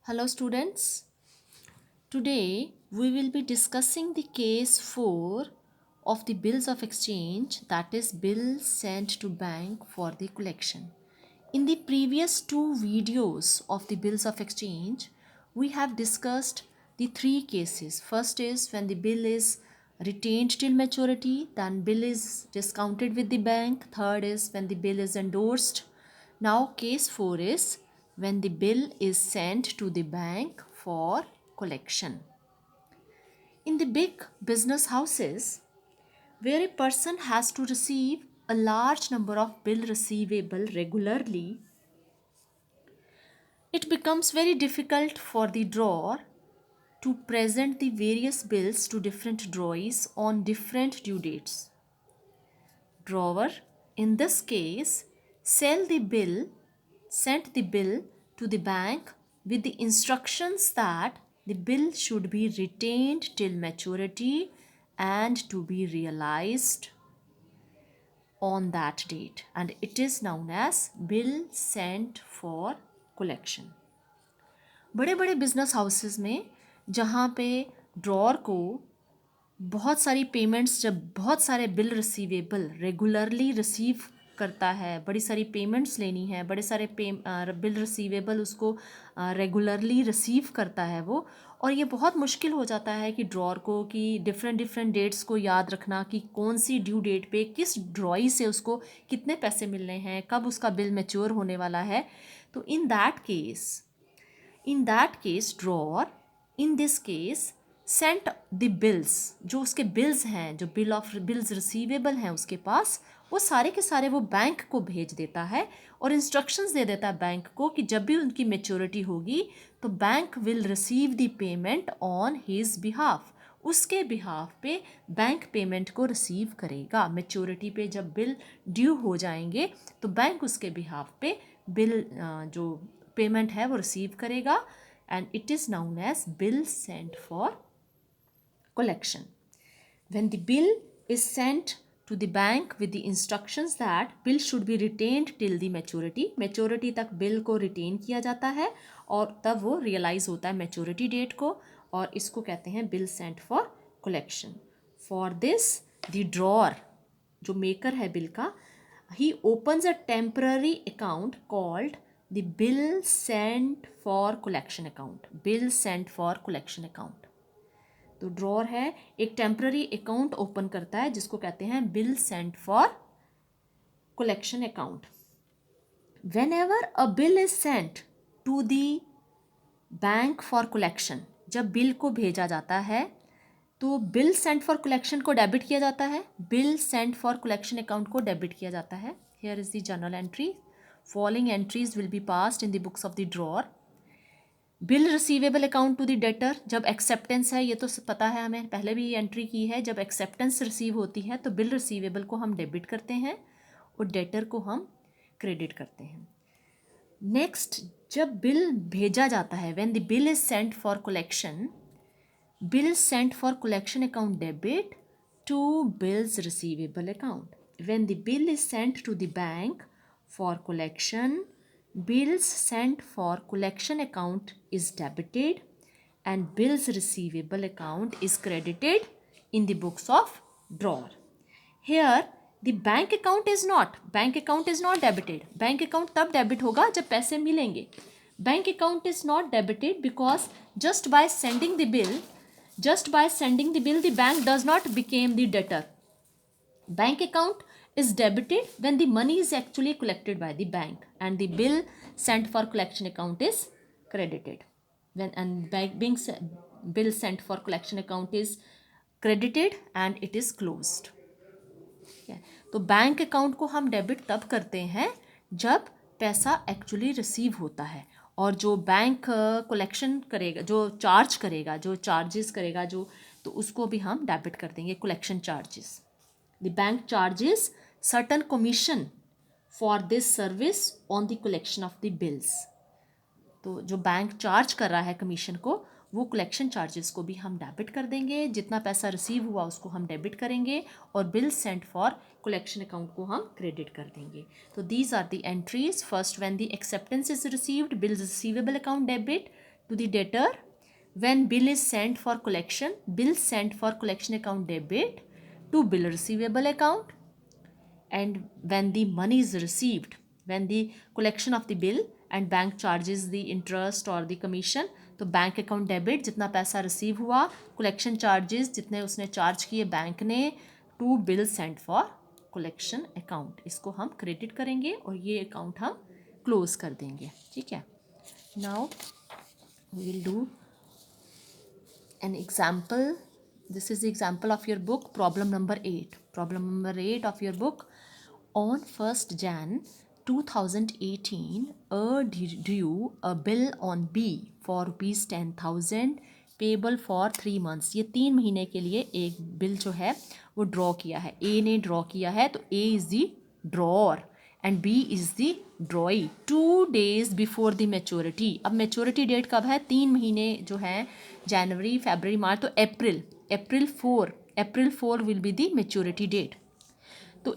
Hello students. Today we will be discussing the case 4 of the bills of exchange, that is bills sent to bank for the collection. In the previous two videos of the bills of exchange, we have discussed the three cases. First is when the bill is retained till maturity, then bill is discounted with the bank. Third is when the bill is endorsed. Now case 4 is when the bill is sent to the bank for collection. In the big business houses, where a person has to receive a large number of bill receivable regularly, it becomes very difficult for the drawer to present the various bills to different drawees on different due dates. Drawer, in this case, sent the bill to the bank with the instructions that the bill should be retained till maturity and to be realized on that date, and it is known as bill sent for collection. बड़े बड़े business houses में जहाँ पे drawer को बहुत सारी payments, जब बहुत सारे बिल रिसीवेबल रेगुलरली रिसीव करता है, बड़ी सारी पेमेंट्स लेनी है, बड़े सारे बिल रिसीवेबल उसको रेगुलरली रिसीव करता है वो, और ये बहुत मुश्किल हो जाता है कि ड्रॉर को कि डिफरेंट डेट्स को याद रखना कि कौन सी ड्यू डेट पे किस ड्रॉई से उसको कितने पैसे मिलने हैं, कब उसका बिल मैच्योर होने वाला है. तो in that case drawer in this case sent the bills, जो उसके बिल्स हैं, जो बिल्स रिसीवेबल हैं उसके पास, वो सारे के सारे वो बैंक को भेज देता है और इंस्ट्रक्शंस दे देता है बैंक को कि जब भी उनकी मैच्योरिटी होगी तो bank will receive the payment on his behalf. उसके बिहाफ पे बैंक पेमेंट को रिसीव करेगा. मैच्योरिटी पे जब बिल ड्यू हो जाएंगे तो बैंक उसके बिहाफ पे बिल जो पेमेंट है वो रिसीव करेगा, and it is known as bill sent for collection. When the bill is sent to the bank with the instructions that bill should be retained till the maturity तक bill को retain किया जाता है और तब वो realise होता है मैच्योरिटी डेट को, और इसको कहते हैं bill sent for collection. For this the drawer, जो मेकर है बिल का, he opens a temporary account called the bill sent for collection account. तो ड्रॉर है एक टेम्पररी अकाउंट ओपन करता है जिसको कहते हैं bill sent for collection account. Whenever a bill is sent to the bank for collection, जब bill को भेजा जाता है तो बिल सेंट फॉर कलेक्शन को डेबिट किया जाता है, bill sent for collection account को डेबिट किया जाता है. Here is the journal entry. Following entries will be passed in the books of the drawer. Bill receivable account to the debtor, जब acceptance है, ये तो पता है हमें, पहले भी ये एंट्री की है, जब एक्सेप्टेंस रिसीव होती है तो बिल रिसीवेबल को हम डेबिट करते हैं और डेटर को हम क्रेडिट करते हैं. नेक्स्ट, जब बिल भेजा जाता है, when the bill is sent for collection, bill sent for collection account debit to bills receivable account. When the bill is sent to the bank for collection, bills sent for collection account is debited and bills receivable account is credited in the books of drawer. Here the bank account is not debited. Bank account तब debit होगा जब पैसे मिलेंगे. Bank account is not debited because just by sending the bill the bank does not become the debtor. Bank account is debited when the money is actually collected by the bank and the bill sent for collection account is credited. Bill sent for collection account is credited and it is closed. तो bank account को हम debit तब करते हैं जब पैसा actually receive होता है, और जो बैंक कलेक्शन करेगा, जो चार्ज करेगा, जो चार्जेस करेगा, जो तो उसको भी हम डेबिट कर देंगे, collection charges. The bank charges certain commission for this service on the collection of the bills. तो जो बैंक चार्ज कर रहा है कमीशन को, वो कलेक्शन चार्जेस को भी हम डेबिट कर देंगे. जितना पैसा रिसीव हुआ उसको हम डेबिट करेंगे और bill sent for collection account को हम क्रेडिट कर देंगे. तो these are the entries. First, when the acceptance is received, bills receivable account debit to the debtor. When bill is sent for collection, bill sent for collection account debit to bill receivable account. And when the money is received, when the collection of the bill and bank charges the interest or the commission, तो bank account debit, जितना पैसा receive हुआ, collection charges जितने उसने charge किए bank ने, to bill sent for collection account, इसको हम क्रेडिट करेंगे और ये अकाउंट हम क्लोज कर देंगे. ठीक है. Now we will do an example. This is the example of your book, problem number 8. Problem number 8 of your book. On 1st Jan 2018, A drew a bill on B for rupees 10,000 payable for 3 months. ये 3 महीने के लिए एक bill जो है वो draw किया है. A ने ड्रॉ किया है, तो A is the drawer and B is the ड्रॉई 2 days before the maturity. अब मेच्योरिटी डेट कब है? 3 महीने जो है, जनवरी, फरवरी, मार्च, तो April 4 will be the maturity date. तो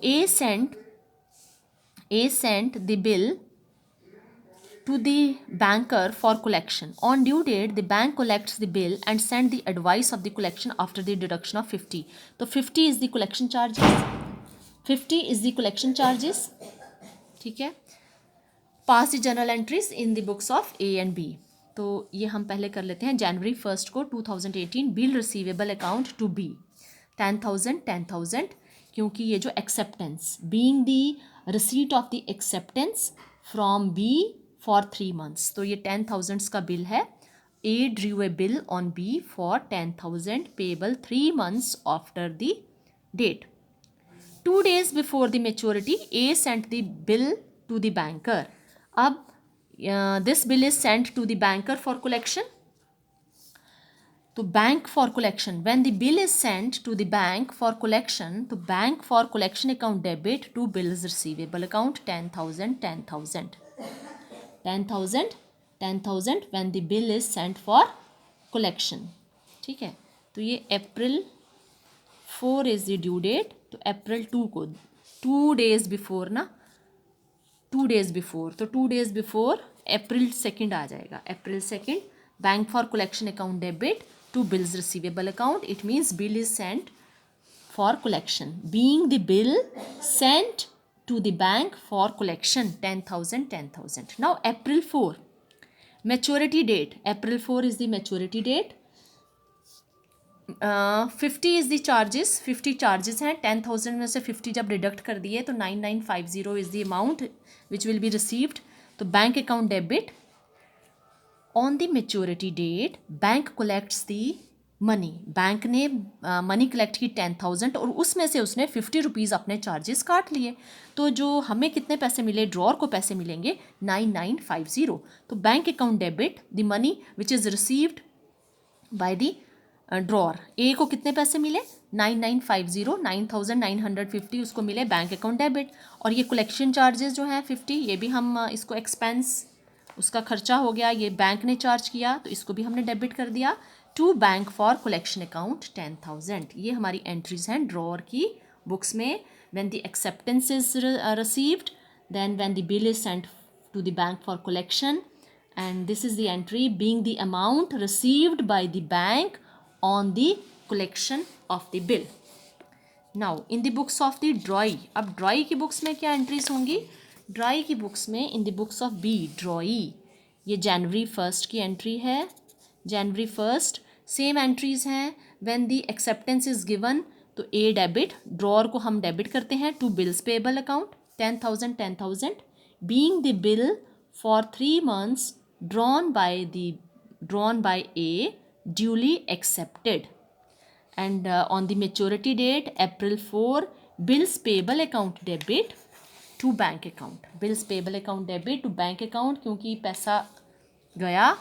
A sent the bill to the banker for collection. On due date, the bank collects the bill and send the advice of the collection after the deduction of 50. तो 50 is the collection charges. 50 is the collection charges. ठीक है. Pass the journal entries in the books of A and B. तो ये हम पहले कर लेते हैं. जनवरी 1 को 2018 bill receivable account to be 10,000, क्योंकि ये जो acceptance, being the receipt of the acceptance from B for 3 months, तो ये 10,000 का बिल है. A drew a bill on B for 10,000 payable 3 months after the date. 2 days before the maturity, A sent the bill to the banker. अब this bill is sent to the banker for collection. तो bank for collection, when the bill is sent to the bank for collection, तो bank for collection account debit to bills receivable account 10,000 when the bill is sent for collection. ठीक है. तो ये April 4 is the due date, तो April 2 को 2 days before ना, 2 days before, तो 2 days before अप्रैल 2 आ जाएगा. अप्रैल 2 bank for collection account debit to bills receivable account. It means bill is sent for collection, being the bill sent to the bank for collection 10,000. Now April 4 maturity date. April 4 is the maturity date. 50 is the charges. 50 charges हैं. 10,000 में से 50 जब deduct कर दिए तो 9950 is the amount which will be received. तो bank account debit. On the maturity date, bank collects the money. Bank ने money collect की 10,000 और उसमें से उसने 50 रुपीज़ अपने चार्जेस काट लिए. तो जो हमें कितने पैसे मिले, ड्रॉर को पैसे मिलेंगे 9950. तो bank account debit the money which is received by the drawer. A को कितने पैसे मिले? 9950, 9,950 उसको मिले बैंक अकाउंट डेबिट. और ये कलेक्शन चार्जेस जो हैं 50, ये भी हम इसको एक्सपेंस, उसका खर्चा हो गया, ये बैंक ने चार्ज किया तो इसको भी हमने डेबिट कर दिया. To bank for collection account 10,000. ये हमारी एंट्रीज हैं ड्रॉर की बुक्स में. When the acceptance is received, then when the bill is sent to the bank for collection, and this is the entry being the amount received by the bank on the collection of the bill. Now in the books of the drawee. अब drawee की books में क्या entries होंगी? ड्रॉई की books में in the books of B drawee, ये जनवरी 1 की एंट्री है. जनवरी 1 सेम एंट्रीज हैं. When the acceptance is given, तो ए डेबिट, ड्रॉर को हम डेबिट करते हैं to bills payable account 10,000. Being the bill for 3 months drawn by a duly accepted. And on the maturity date April 4, bills payable account debit to bank account. Bills payable account debit to bank account, क्योंकि पैसा गया,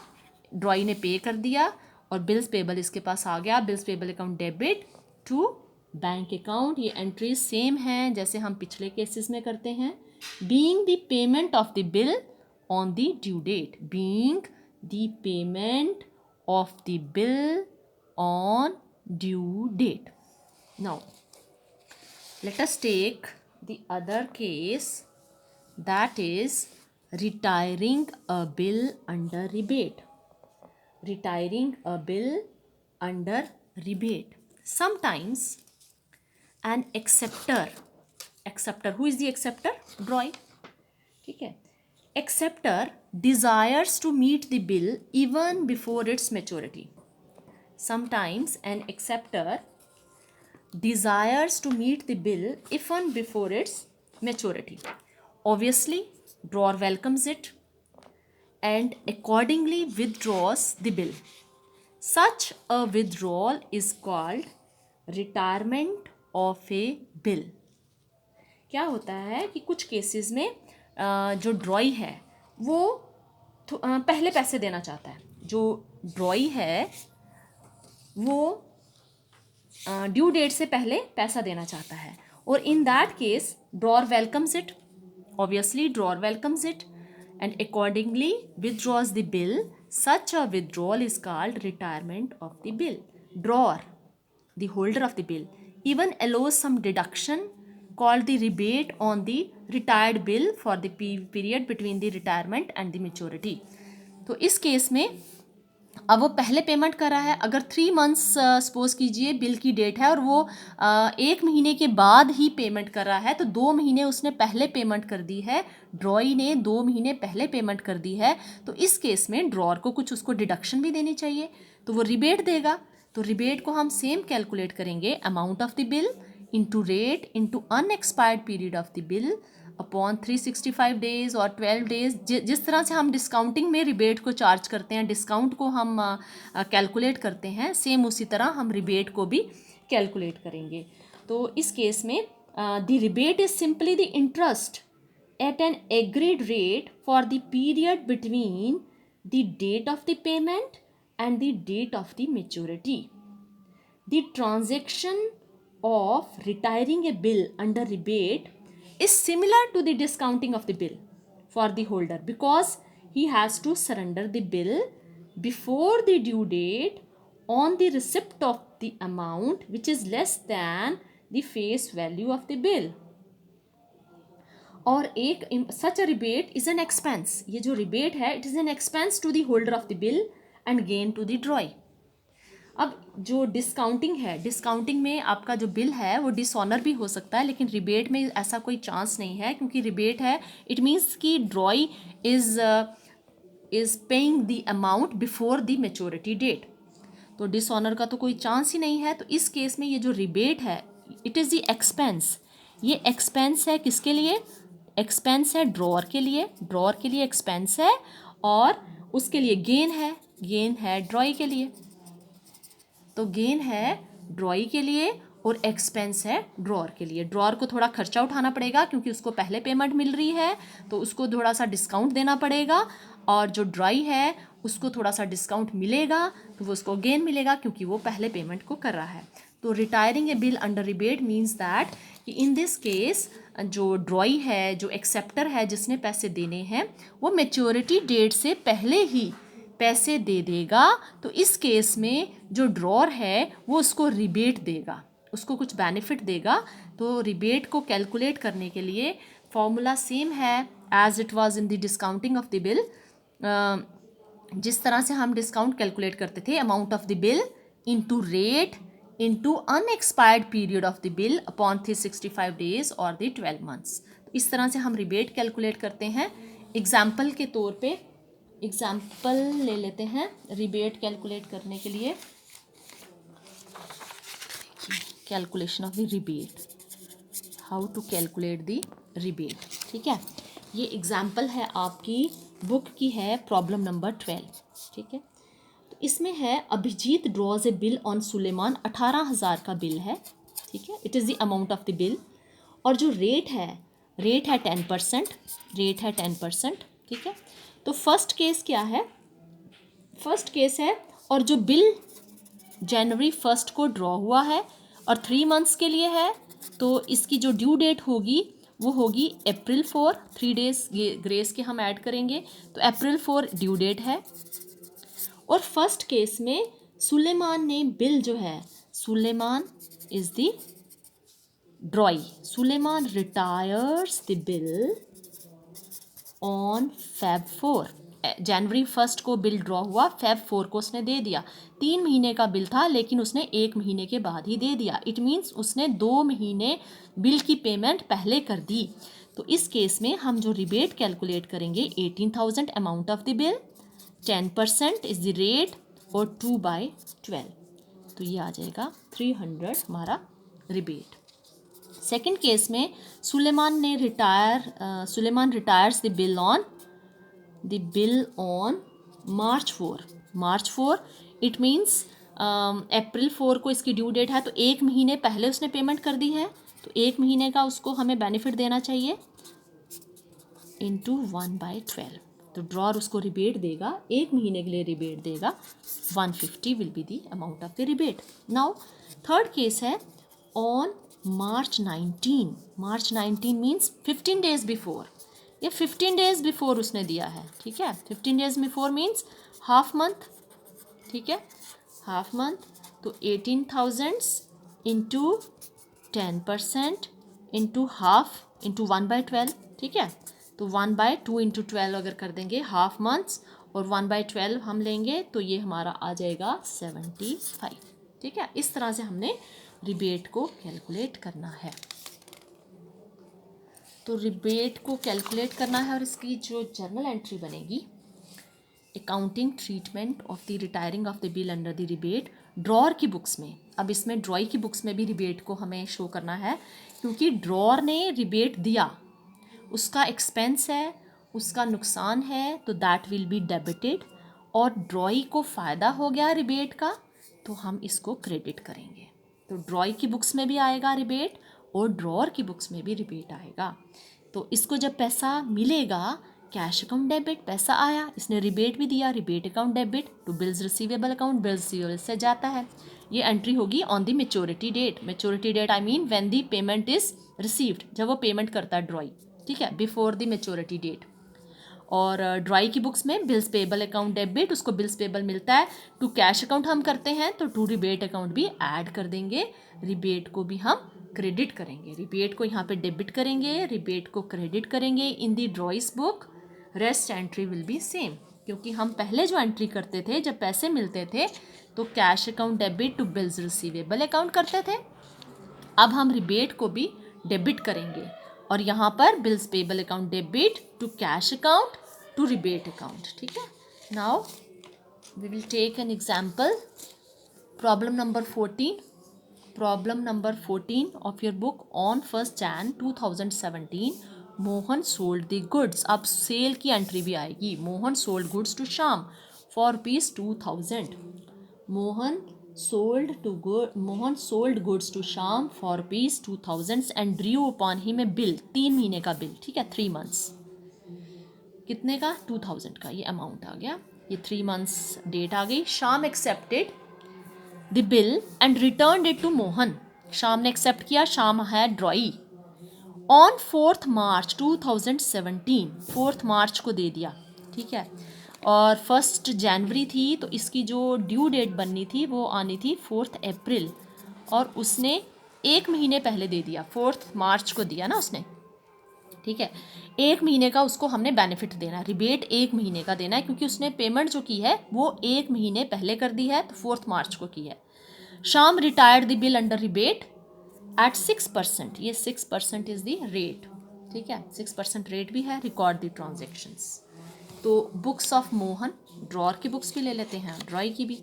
ड्रॉई ने पे कर दिया और bills payable इसके पास आ गया. Bills payable account debit to bank account. ये एंट्रीज सेम हैं जैसे हम पिछले केसेस में करते हैं. Being the payment of the bill on the due date. Being the payment of the bill on due date. Now let us take the other case, that is retiring a bill under rebate. retiring a bill under rebate. Sometimes an acceptor, who is the acceptor? Drawee. ठीक है, acceptor desires to meet the bill even before its maturity. Sometimes an acceptor desires to meet the bill even before its maturity. Obviously, drawer welcomes it and accordingly withdraws the bill. Such a withdrawal is called retirement of a bill. क्या होता है कि कुछ cases में जो ड्रॉई है वो पहले पैसे देना चाहता है. जो ड्रॉई है वो ड्यू डेट से पहले पैसा देना चाहता है, और इन that case drawer welcomes it. Obviously drawer welcomes it and accordingly withdraws the bill. Such a withdrawal is called retirement of the bill. Drawer, the holder of the bill, even allows some deduction called the rebate on the retired bill for the period between the retirement and the maturity. तो इस case में अब वो पहले payment कर रहा है. अगर 3 months सपोज कीजिए बिल की डेट है और वो 1 महीने के बाद ही पेमेंट कर रहा है, तो 2 महीने उसने पहले पेमेंट कर दी है. ड्रॉई ने 2 महीने पहले पेमेंट कर दी है. तो इस केस में ड्रॉअर को कुछ उसको डिडक्शन भी देनी चाहिए, तो वो रिबेट देगा. तो रिबेट को हम सेम कैलकुलेट करेंगे, amount of the bill into rate into unexpired period of the bill upon 365 days और 12 डेज. जिस तरह से हम डिस्काउंटिंग में रिबेट को चार्ज करते हैं, डिस्काउंट को हम कैलकुलेट करते हैं, सेम उसी तरह हम रिबेट को भी कैलकुलेट करेंगे. तो इस केस में the rebate is simply the interest at an agreed rate for the period between the date of the payment and the date of the maturity. The transaction of retiring a bill under rebate is similar to the discounting of the bill for the holder, because he has to surrender the bill before the due date on the receipt of the amount which is less than the face value of the bill. और एक such a rebate is an expense. ये जो rebate है, it is an expense to the holder of the bill and gain to the drawee. अब जो discounting है, discounting में आपका जो बिल है वो डिसऑनर भी हो सकता है, लेकिन रिबेट में ऐसा कोई चांस नहीं है, क्योंकि रिबेट है इट मीन्स कि drawee is paying the amount before the maturity date. तो डिसऑनर का तो कोई चांस ही नहीं है. तो इस केस में ये जो रिबेट है, इट इज़ द एक्सपेंस. ये एक्सपेंस है किसके लिए? एक्सपेंस है ड्रॉअर के लिए. ड्रॉअर के लिए एक्सपेंस है और उसके लिए गेन है. गेन है ड्रॉई के लिए. तो गेन है ड्रॉई के लिए और एक्सपेंस है ड्रॉअर के लिए. ड्रॉअर को थोड़ा खर्चा उठाना पड़ेगा क्योंकि उसको पहले पेमेंट मिल रही है, तो उसको थोड़ा सा डिस्काउंट देना पड़ेगा, और जो ड्रॉई है उसको थोड़ा सा डिस्काउंट मिलेगा, तो वो उसको गेन मिलेगा क्योंकि वो पहले पेमेंट को कर रहा है. तो retiring A bill under rebate means that कि इन दिस केस जो ड्रॉई है, जो एक्सेप्टर है जिसने पैसे देने हैं, वो मैच्योरिटी डेट से पहले ही पैसे दे देगा. तो इस केस में जो ड्रॉअर है वो उसको रिबेट देगा, उसको कुछ बेनिफिट देगा. तो रिबेट को कैलकुलेट करने के लिए फॉर्मूला सेम है as it was in the discounting of the bill. जिस तरह से हम डिस्काउंट कैलकुलेट करते थे, amount of the bill into rate into unexpired period of the bill upon 365 days और द 12 months. तो इस तरह से हम रिबेट कैलकुलेट करते हैं. एग्जाम्पल के तौर पे एग्जाम्पल ले लेते हैं रिबेट कैलकुलेट करने के लिए. Calculation of the rebate, how to calculate the rebate. ठीक है, ये एग्जाम्पल है आपकी बुक की है, प्रॉब्लम नंबर 12. ठीक है, तो इसमें है Abhijit draws a bill on Suleman. 18,000 का बिल है. ठीक है, it is the amount of the bill. और जो रेट है 10%. रेट है 10%. ठीक है, तो फर्स्ट केस क्या है? फर्स्ट केस है और जो बिल जनवरी 1 को ड्रॉ हुआ है और 3 months के लिए है, तो इसकी जो ड्यू डेट होगी वो होगी April 4. 3 days ग्रेस के हम ऐड करेंगे, तो April 4 ड्यू डेट है. और फर्स्ट केस में सुलेमान ने बिल जो है, Suleman is the drawee. Suleman retires the bill on Feb 4. जनवरी 1 को बिल ड्रॉ हुआ, फेब 4 को उसने दे दिया। 3 महीने का बिल था लेकिन उसने 1 महीने के बाद ही दे दिया। इट मीन्स उसने 2 महीने बिल की पेमेंट पहले कर दी। तो इस केस में हम जो रिबेट कैलकुलेट करेंगे 18,000 amount of the bill, 10% is the rate और 2/12, तो ये आ जाएगा 300 हमारा रिबेट। सेकेंड केस में Suleman retires the bill on March 4। It means अप्रैल 4 को इसकी ड्यू डेट है, तो 1 महीने पहले उसने पेमेंट कर दी है, तो 1 महीने का उसको हमें बेनिफिट देना चाहिए इंटू 1/12। तो ड्रॉर उसको रिबेट देगा, 1 महीने के लिए रिबेट देगा, 150 will be the amount of the rebate. Now third case है on March 19 means 15 days before. ये 15 डेज बिफोर उसने दिया है, ठीक है। 15 days before means half month, ठीक है, हाफ मंथ। तो 18,000 इंटू 10% इंटू हाफ इंटू 1/12, ठीक है। तो 1/2 इंटू 12 अगर कर देंगे हाफ मंथ्स और 1/12 हम लेंगे तो ये हमारा आ जाएगा 75, ठीक है। इस तरह से हमने रिबेट को कैलकुलेट करना है। तो रिबेट को कैलकुलेट करना है और इसकी जो जर्नल एंट्री बनेगी, accounting treatment of the retiring of the bill under the rebate, drawer की बुक्स में। अब इसमें ड्रॉई की बुक्स में भी रिबेट को हमें शो करना है, क्योंकि ड्रॉर ने रिबेट दिया, उसका एक्सपेंस है, उसका नुकसान है, तो दैट विल बी डेबिटेड, और ड्रॉई को फ़ायदा हो गया रिबेट का, तो हम इसको क्रेडिट करेंगे। तो ड्रॉई की बुक्स में भी आएगा रिबेट और ड्रॉर की बुक्स में भी रिबेट आएगा। तो इसको जब पैसा मिलेगा, कैश अकाउंट डेबिट, पैसा आया, इसने रिबेट भी दिया, rebate account debit to bills receivable account, bills receivable से जाता है। ये एंट्री होगी on the maturity date. Maturity date I mean when the payment is received, जब वो पेमेंट करता है ड्रॉई, ठीक है, बिफोर द मैच्योरिटी डेट। और ड्रॉई की बुक्स में बिल्स पेबल अकाउंट डेबिट, उसको बिल्स पेबल मिलता है, टू कैश अकाउंट हम करते हैं तो टू रिबेट अकाउंट भी ऐड कर देंगे, रिबेट को भी हम क्रेडिट करेंगे, रिबेट को यहाँ पे डेबिट करेंगे, रिबेट को क्रेडिट करेंगे in the drawee's book. Rest entry will be same, क्योंकि हम पहले जो एंट्री करते थे जब पैसे मिलते थे तो cash account debit to bills receivable account करते थे, अब हम रिबेट को भी डेबिट करेंगे और यहाँ पर bills payable account debit to cash account to rebate account, ठीक है। Now we will take an example, problem number 14 of your book on 1st Jan 2017 Mohan sold the goods. अब सेल की एंट्री भी आएगी, Mohan sold goods to Shyam for ₹2000। Mohan sold goods to Shyam for ₹2000 and drew upon him a bill, 3 महीने का bill, ठीक है, 3 months. कितने का? 2000 का, ये अमाउंट आ गया, ये 3 मंथ्स डेट आ गई। Shyam accepted the bill and return it to Mohan, Shyam ने एक्सेप्ट किया, श्याम है ड्रॉई, ऑन 4 मार्च 2017, 4 मार्च को दे दिया, ठीक है। और 1 जनवरी थी तो इसकी जो ड्यू डेट बननी थी वो आनी थी 4 अप्रैल, और उसने 1 महीने पहले दे दिया, 4 मार्च को दिया ना उसने, ठीक है। 1 महीने का उसको हमने बेनिफिट देना है, रिबेट 1 महीने का देना है, क्योंकि उसने पेमेंट जो की है वो 1 महीने पहले कर दी है, तो 4 मार्च को की है। Shyam retired the bill under rebate at 6%, ये 6% इज द रेट, ठीक है, 6% रेट भी है। Record the transactions. तो बुक्स ऑफ मोहन, ड्रॉर की बुक्स भी ले लेते हैं, ड्रॉई की भी।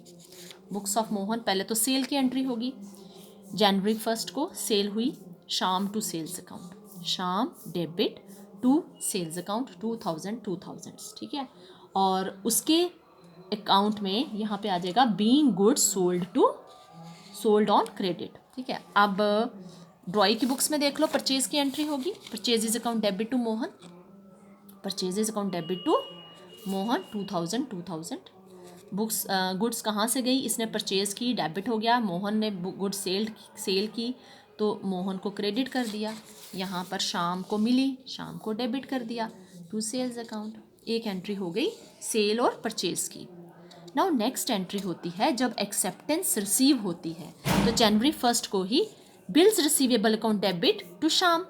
बुक्स ऑफ मोहन, पहले तो सेल की एंट्री होगी, जनवरी 1 को सेल हुई, Shyam to sales account, Shyam debit to sales account 2000, ठीक है। और उसके अकाउंट में यहाँ पे आ जाएगा being goods sold on credit, ठीक है। अब ड्रॉई की बुक्स में देख लो, परचेज की एंट्री होगी, purchases account debit to Mohan, purchases account debit to Mohan 2000। Books goods कहाँ से गई, इसने परचेज की, डेबिट हो गया, मोहन ने गुड्स सेल की तो मोहन को क्रेडिट कर दिया, यहाँ पर शाम को मिली, शाम को डेबिट कर दिया टू सेल्स अकाउंट। एक एंट्री हो गई सेल और परचेज की। नाउ नेक्स्ट एंट्री होती है जब एक्सेप्टेंस रिसीव होती है, तो जनवरी 1 को ही bills receivable account debit to Shyam,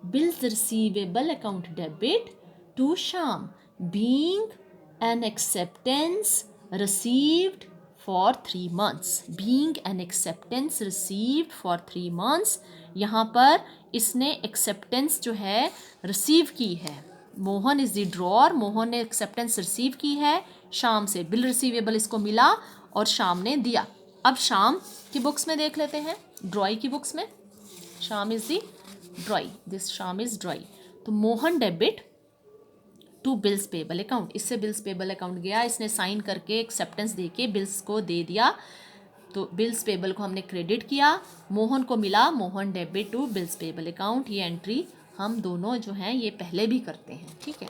bills receivable account debit to Shyam, being an acceptance received for 3 months. being an acceptance received for 3 months. यहाँ पर इसने acceptance जो है receive की है. Mohan is the drawer. Mohan ने एक्सेप्टेंस रिसीव की है शाम से. बिल रिसीवेबल इसको मिला और शाम ने दिया. अब शाम की बुक्स में देख लेते हैं, ड्रॉई की बुक्स में. Shyam is the drawee. This Shyam is drawee. तो Mohan debit to bills payable account. इससे बिल्स पेबल अकाउंट गया, इसने साइन करके एक्सेप्टेंस दे के बिल्स को दे दिया. तो बिल्स पेबल को हमने क्रेडिट किया. मोहन को मिला, Mohan debit to bills payable account. ये एंट्री हम दोनों जो हैं ये पहले भी करते हैं. ठीक है.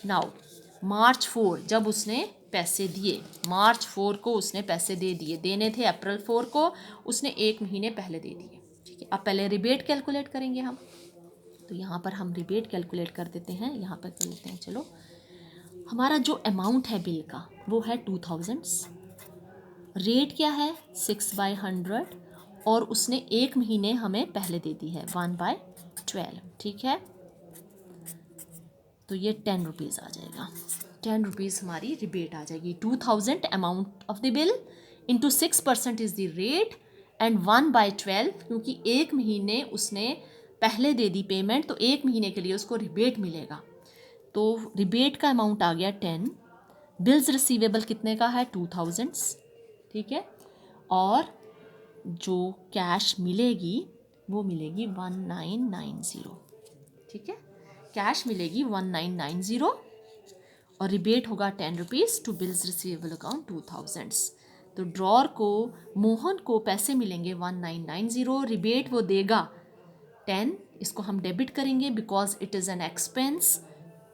नाउ मार्च 4 जब उसने पैसे दिए, मार्च 4 को उसने पैसे दे दिए. देने थे अप्रैल 4 को, उसने 1 महीने पहले दे दिए. ठीक है. अब पहले रिबेट कैलकुलेट करेंगे हम. तो यहाँ पर हम रिबेट कैलकुलेट कर देते हैं. यहाँ पर कर लेते हैं. चलो, हमारा जो अमाउंट है बिल का वो है 2000. रेट क्या है 6/100 और उसने 1 महीने हमें पहले दे दी है 1/12. ठीक है. तो ये 10 रुपीज़ आ जाएगा. 10 रुपीज़ हमारी रिबेट आ जाएगी. 2000 amount of the bill into 6% is the rate and 1/12 क्योंकि 1 महीने उसने पहले दे दी पेमेंट तो 1 महीने के लिए उसको रिबेट मिलेगा. तो रिबेट का अमाउंट आ गया 10. बिल्स रिसीवेबल कितने का है 2000. ठीक है. और जो कैश मिलेगी वो मिलेगी 1990. ठीक है. कैश मिलेगी 1990 और रिबेट होगा 10 rupees to bills receivable account 2000. तो ड्रॉर को मोहन को पैसे मिलेंगे 1990. रिबेट वो देगा 10. इसको हम डेबिट करेंगे because it is an expense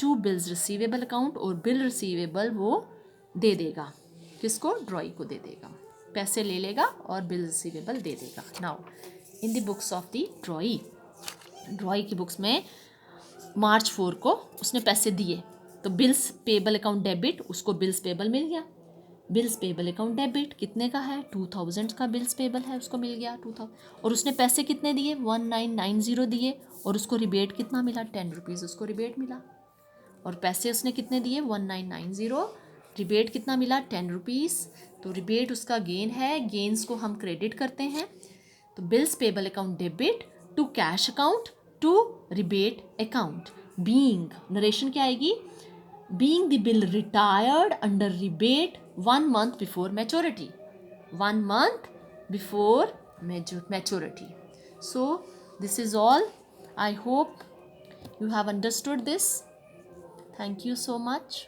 to bills receivable account और बिल रिसीवेबल वो दे देगा. किसको? ड्रॉई को दे देगा. पैसे ले लेगा और बिल रिसीवेबल दे देगा. Now in the books of the ड्रॉई, ड्रॉई की बुक्स में मार्च 4 को उसने पैसे दिए तो बिल्स पेबल अकाउंट डेबिट, उसको बिल्स पेबल मिल गया. बिल्स पेबल अकाउंट डेबिट कितने का है 2000 का बिल्स पेबल है, उसको मिल गया 2000. और उसने पैसे कितने दिए 1990 दिए और उसको रिबेट कितना मिला 10 रुपीज़ उसको रिबेट मिला. और पैसे उसने कितने दिए 1990, रिबेट कितना मिला 10 रुपीज़. तो रिबेट उसका गेन है, गेन्स को हम क्रेडिट करते हैं. तो bills payable account debit to cash account to rebate account. Being narration क्या आएगी, being the bill retired under rebate 1 month before maturity. 1 month before maturity. So this is all. I hope you have understood this. Thank you so much.